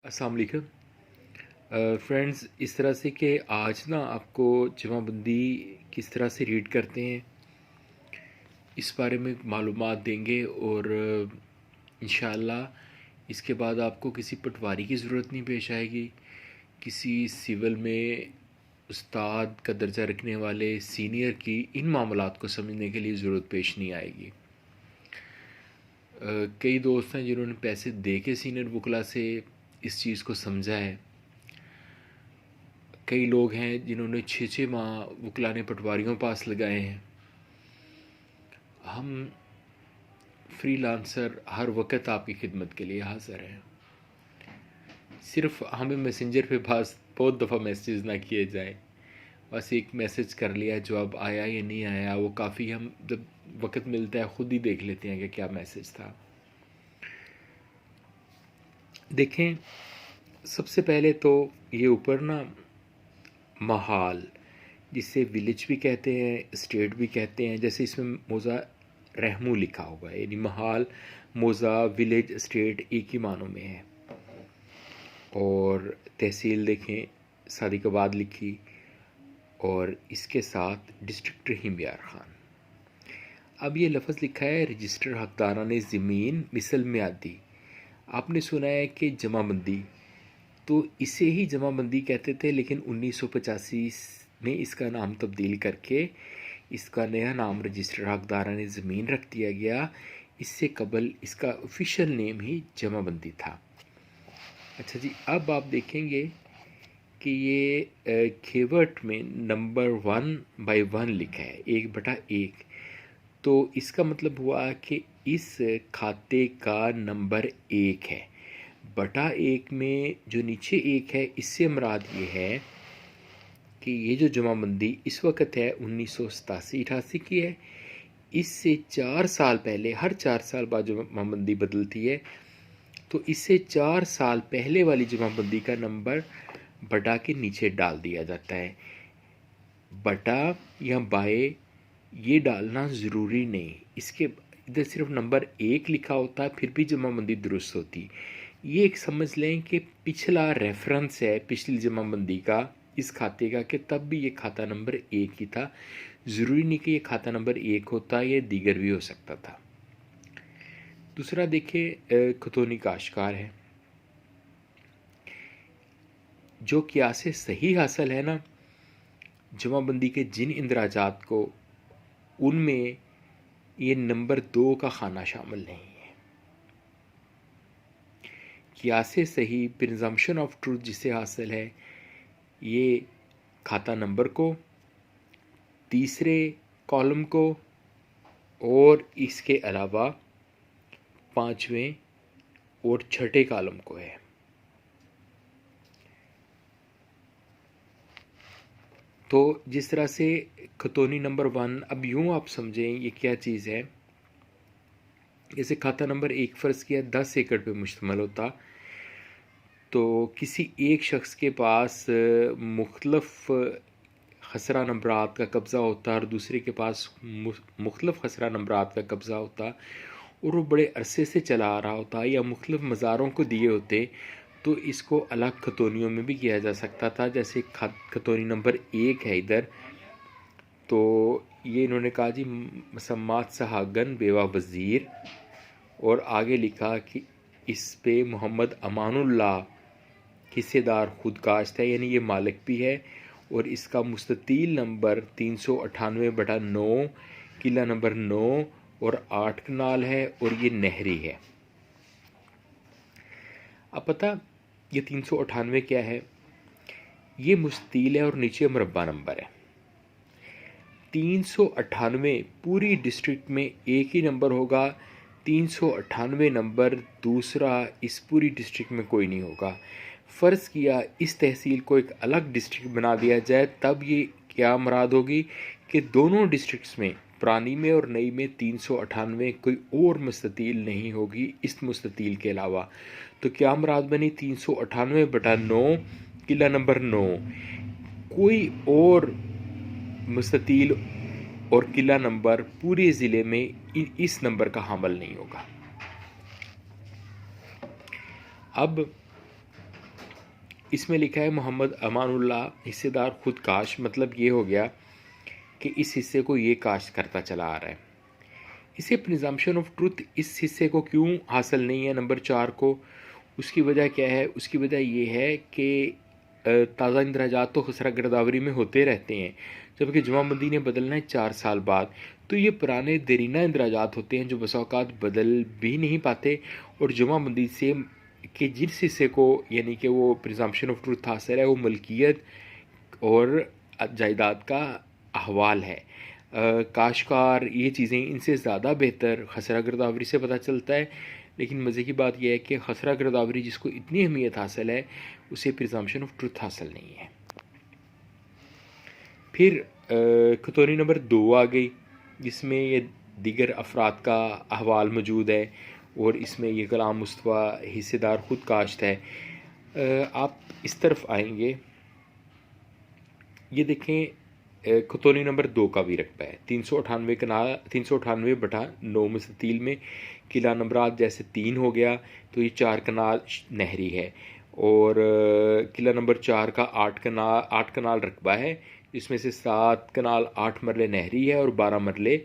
अस्सलाम वालेकुम फ्रेंड्स। इस तरह से कि आज ना आपको जमाबंदी किस तरह से रीड करते हैं इस बारे में मालूमात देंगे और इंशाअल्लाह इसके बाद आपको किसी पटवारी की ज़रूरत नहीं पेश आएगी। किसी सिविल में उस्ताद का दर्जा रखने वाले सीनियर की इन मामलात को समझने के लिए ज़रूरत पेश नहीं आएगी। कई दोस्त हैं जिन्होंने पैसे दे के सीनियर वकला से इस चीज़ को समझा है। कई लोग हैं जिन्होंने 6-6 माह वकलाने पटवारियों पास लगाए हैं। हम फ्रीलांसर हर वक्त आपकी खिदमत के लिए हाज़िर हैं। सिर्फ हमें मैसेंजर पे बहुत दफ़ा मैसेज ना किए जाए, बस एक मैसेज कर लिया, जवाब आया या नहीं आया वो काफ़ी। हम जब वक्त मिलता है ख़ुद ही देख लेते हैं कि क्या मैसेज था। देखें, सबसे पहले तो ये ऊपर ना महाल, जिसे विलेज भी कहते हैं, स्टेट भी कहते हैं, जैसे इसमें मोज़ा रहमू लिखा हुआ है, यानी महाल, मोज़ा, विलेज, स्टेट एक ही मानों में है। और तहसील देखें, सादिकाबाद लिखी, और इसके साथ डिस्ट्रिक्ट रहीम यार ख़ान। अब ये लफ्ज़ लिखा है रजिस्टर हकदाराने ज़मीन मिसल म्यादी। आपने सुना है कि जमाबंदी, तो इसे ही जमाबंदी कहते थे, लेकिन 1985 में इसका नाम तब्दील करके इसका नया नाम रजिस्टर हकदाराने ज़मीन रख दिया गया। इससे कबल इसका ऑफिशियल नेम ही जमाबंदी था। अच्छा जी, अब आप देखेंगे कि ये खेवर्ट में नंबर 1/1 लिखा है, 1/1। तो इसका मतलब हुआ कि इस खाते का नंबर 1 है। बटा 1 में जो नीचे 1 है, इससे मुराद ये है कि ये जो जमाबंदी इस वक्त है 1987-88 की है। इससे 4 साल पहले, हर 4 साल बाद जमाबंदी बदलती है, तो इससे 4 साल पहले वाली जमाबंदी का नंबर बटा के नीचे डाल दिया जाता है। बटा या बाय ये डालना ज़रूरी नहीं, इसके इधर सिर्फ नंबर 1 लिखा होता है, फिर भी जमाबंदी दुरुस्त होती। ये एक समझ लें कि पिछला रेफरेंस है पिछली जमाबंदी का इस खाते का, कि तब भी ये खाता नंबर 1 ही था। ज़रूरी नहीं कि ये खाता नंबर 1 होता, ये दीगर भी हो सकता था। दूसरा देखिए, खतौनी काश्तकार है, जो कियासे सही हासिल है ना जमाबंदी के जिन इंदराजात को, उनमें ये नंबर 2 का खाना शामिल नहीं है। कियासे सही प्रिजम्पशन ऑफ ट्रूथ जिसे हासिल है, ये खाता नंबर को, तीसरे कॉलम को, और इसके अलावा 5वें और छठे कॉलम को है। तो जिस तरह से खतौनी नंबर 1, अब यूँ आप समझें ये क्या चीज़ है। जैसे खाता नंबर 1 फ़र्ज़ किया 10 एकड़ पे मुश्तमिल होता, तो किसी एक शख्स के पास मुख्तलफ़ खसरा नंबरात का कब्ज़ा होता और दूसरे के पास मुख्तलफ़ खसरा नंबरात का कब्ज़ा होता, और वो बड़े अरसे से चला आ रहा होता या मुख्तलिफ़ मज़ारों को दिए होते, तो इसको अलग खतौनियों में भी किया जा सकता था। जैसे खतौनी नंबर 1 है इधर, तो ये इन्होंने कहा जी मसम्मात सहागन बेवा वज़ीर, और आगे लिखा कि इस पे मोहम्मद अमानुल्लाह हिस्सेदार खुदकाश्त है, यानी ये मालिक भी है। और इसका मुस्ततील नंबर 398/9, किला नंबर 9 और 8 कनाल है, और ये नहरी है। अब पता ये 398 क्या है, ये मुस्ततील है और नीचे मुरब्बा नंबर है। 398 पूरी डिस्ट्रिक्ट में एक ही नंबर होगा, 398 नंबर दूसरा इस पूरी डिस्ट्रिक्ट में कोई नहीं होगा। फ़र्ज़ किया इस तहसील को एक अलग डिस्ट्रिक्ट बना दिया जाए, तब ये क्या मुराद होगी कि दोनों डिस्ट्रिक्ट्स में, पुरानी में और नई में, 398 कोई और मुस्ततील नहीं होगी इस मुस्ततील के अलावा। तो क्या मुराद बनी, 398/9 किला नंबर 9, कोई और मुस्ततील और किला नंबर पूरे ज़िले में इस नंबर का हामिल नहीं होगा। अब इसमें लिखा है मोहम्मद अमानुल्लाह हिस्सेदार खुद काश, मतलब ये हो गया कि इस हिस्से को ये काश करता चला आ रहा है। इसे प्रिजम्पशन ऑफ ट्रुथ इस हिस्से को क्यों हासिल नहीं है नंबर 4 को, उसकी वजह क्या है? उसकी वजह ये है कि ताज़ा इंदराजात तो खसरा गिरदावरी में होते रहते हैं, जबकि जमाबंदी ने बदलना है 4 साल बाद। तो ये पुराने देरीना इंदराजात होते हैं जो बसा औक़ात बदल भी नहीं पाते, और जमाबंदी से कि जिस हिस्से को यानी कि वो प्रिजम्पशन ऑफ ट्रुथ हासिल है वो मलकियत और जायदाद का अहवाल है। काश्तकार ये चीज़ें इनसे ज़्यादा बेहतर खसरा गिरदावरी से पता चलता है। लेकिन मज़े की बात यह है कि खसरा गिरदावरी जिसको इतनी अहमियत हासिल है उसे प्रिजम्पशन ऑफ ट्रुथ हासिल नहीं है। फिर खतौनी नंबर 2 आ गई, जिसमें ये दीगर अफराद का अहवाल मौजूद है और इसमें ये कलाम मुस्तफ़ा हिस्सेदार खुद काश्त है। आप इस तरफ आएंगे, ये देखें खतौनी नंबर 2 का भी रकबा है 398 कनाल 398/9 मुस्ततील में। किला नंबरात जैसे 3 हो गया तो ये 4 कनाल नहरी है, और किला नंबर 4 का 8 कनाल रकबा है, जिसमें से 7 कनाल 8 मरले नहरी है और 12 मरले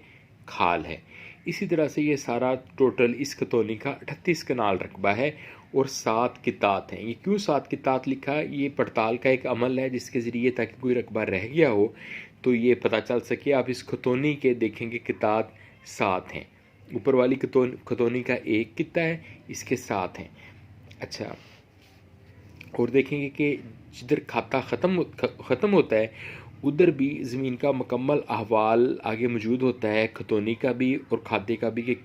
खाल है। इसी तरह से ये सारा टोटल इस खतौनी का 38 कनाल रकबा है और 7 कितात हैं। ये क्यों 7 कितात लिखा? ये पड़ताल का एक अमल है जिसके ज़रिए ताकि कोई रकबा रह गया हो तो ये पता चल सके। आप इस खतौनी के देखेंगे कितात 7 हैं, ऊपर वाली खतौनी का 1 किता है, इसके 7 हैं। अच्छा, और देखेंगे कि जिधर खाता ख़त्म होता है उधर भी ज़मीन का मुकम्मल अहवाल आगे मौजूद होता है, खतौनी का भी और खाते का भी, कि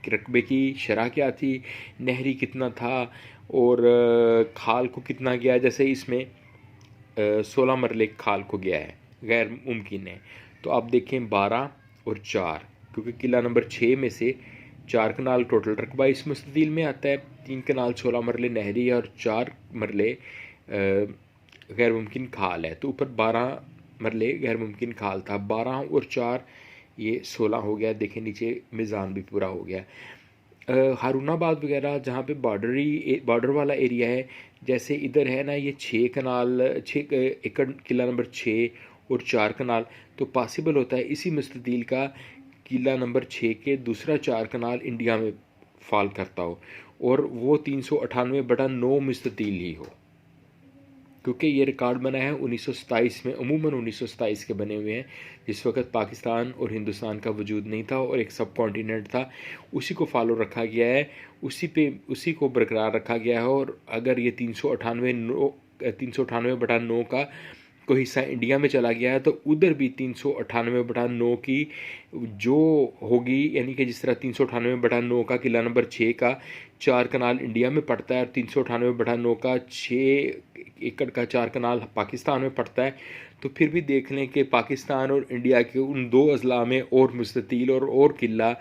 रकबे की शरह क्या थी, नहरी कितना था और खाल को कितना गया। जैसे इसमें 16 मरले खाल को गया है, गैर मुमकिन है। तो आप देखें 12 और 4, क्योंकि किला नंबर 6 में से 4 कनाल टोटल रकबा इस मुस्ततील में आता है, 3 कनाल 16 मरले नहरी और 4 मरले गैर मुमकिन खाल है। तो ऊपर 12 मरले गैर मुमकिन खाल था, 12 और 4 ये 16 हो गया। देखें नीचे मिज़ान भी पूरा हो गया। हारूनाबाद वगैरह जहाँ पे बॉर्डर वाला एरिया है, जैसे इधर है ना, ये 6 कनाल 6 एकड़ किला नंबर 6 और 4 कनाल, तो पॉसिबल होता है इसी मुस्ततील का किला नंबर 6 के दूसरा 4 कनाल इंडिया में फॉल करता हो और वो 398/9 मुस्ततील ही हो, क्योंकि ये रिकॉर्ड बना है 1927 में। अमूमन 1927 के बने हुए हैं, जिस वक्त पाकिस्तान और हिंदुस्तान का वजूद नहीं था और एक सब कॉन्टिनेंट था, उसी को फॉलो रखा गया है, उसी को बरकरार रखा गया है। और अगर ये 398/9 का कोई हिस्सा इंडिया में चला गया है तो उधर भी 398/9 की जो होगी, यानी कि जिस तरह 398/9 का किला नंबर 6 का 4 कनाल इंडिया में पड़ता है और 398/9 का 6 एकड़ का 4 कनाल पाकिस्तान में पड़ता है, तो फिर भी देख लें कि पाकिस्तान और इंडिया के उन 2 अजला में और मुस्ततील और किला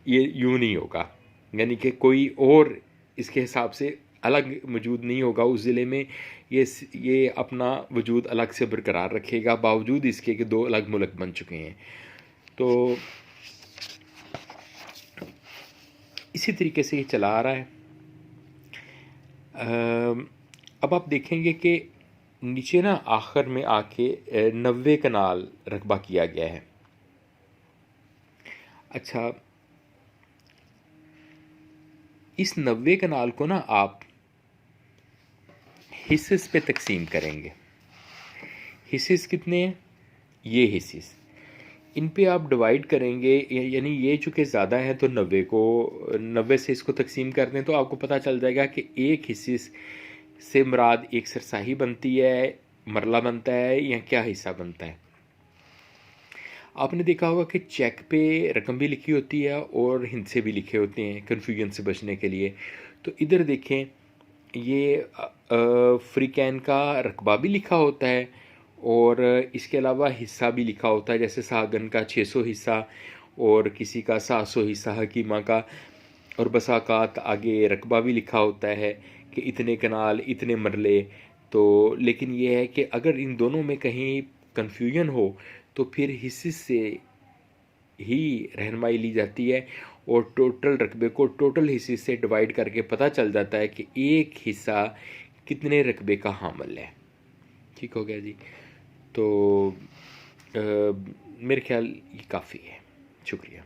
ये यूँ नहीं होगा, यानी कि कोई और इसके हिसाब से अलग मौजूद नहीं होगा उस ज़िले में। ये अपना वजूद अलग से बरकरार रखेगा, बावजूद इसके कि 2 अलग मुल्क बन चुके हैं। तो इसी तरीके से ये चला आ रहा है। अब आप देखेंगे कि नीचे ना आखिर में आके 90 कनाल रकबा किया गया है। अच्छा, इस 90 कनाल को ना आप हिस्सेस पे तकसीम करेंगे। हिस्सेस कितने हैं? ये हिस्सेस, इन पे आप डिवाइड करेंगे, यानी ये चूँकि ज़्यादा है तो 90 से इसको तकसीम कर दें तो आपको पता चल जाएगा कि एक हिस्से से मुराद एक सरसाही बनती है, मरला बनता है, या क्या हिस्सा बनता है। आपने देखा होगा कि चेक पे रकम भी लिखी होती है और हिंसे भी लिखे होते हैं कन्फ्यूजन से बचने के लिए। तो इधर देखें, ये फ्रीकैन का रकबा भी लिखा होता है और इसके अलावा हिस्सा भी लिखा होता है, जैसे सागन का 600 हिस्सा और किसी का 700 हिस्सा हकीमा का, और बसाकात आगे रकबा भी लिखा होता है कि इतने कनाल इतने मरले। तो लेकिन ये है कि अगर इन दोनों में कहीं कन्फ्यूजन हो तो फिर हिस्से से ही रहनुमाई ली जाती है और टोटल रकबे को टोटल हिस्से से डिवाइड करके पता चल जाता है कि एक हिस्सा कितने रकबे का हामिल है। ठीक हो गया जी। तो मेरे ख्याल ये काफ़ी है। शुक्रिया।